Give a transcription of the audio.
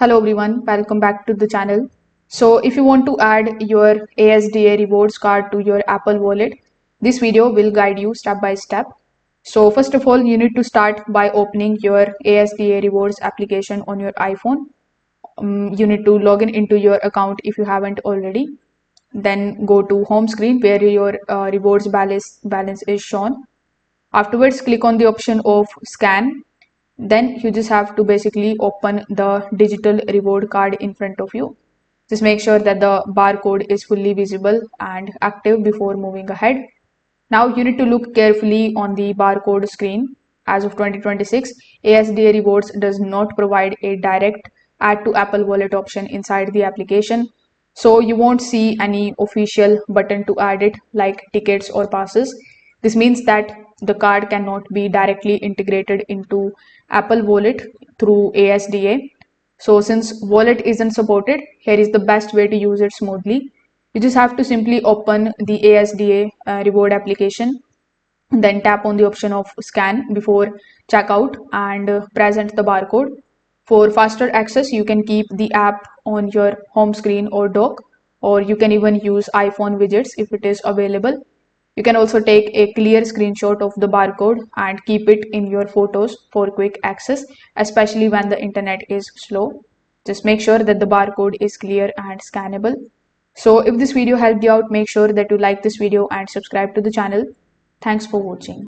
Hello everyone, welcome back to the channel. So if you want to add your ASDA rewards card to your Apple wallet, this video will guide you step by step. So first of all, you need to start by opening your ASDA rewards application on your iPhone. You need to log into your account if you haven't already. Then go to home screen where your rewards balance is shown. Afterwards, click on the option of scan. Then you just have to basically open the digital reward card in front of you. Just make sure that the barcode is fully visible and active before moving ahead. Now you need to look carefully on the barcode screen. As of 2026, ASDA Rewards does not provide a direct add to Apple Wallet option inside the application. So you won't see any official button to add it like tickets or passes. This means that the card cannot be directly integrated into Apple Wallet through ASDA. So since wallet isn't supported, here is the best way to use it smoothly. You just have to simply open the ASDA reward application, then tap on the option of scan before checkout and present the barcode. For faster access, you can keep the app on your home screen or dock, or you can even use iPhone widgets if it is available. You can also take a clear screenshot of the barcode and keep it in your photos for quick access, especially when the internet is slow. Just make sure that the barcode is clear and scannable. So if this video helped you out, make sure that you like this video and subscribe to the channel. Thanks for watching.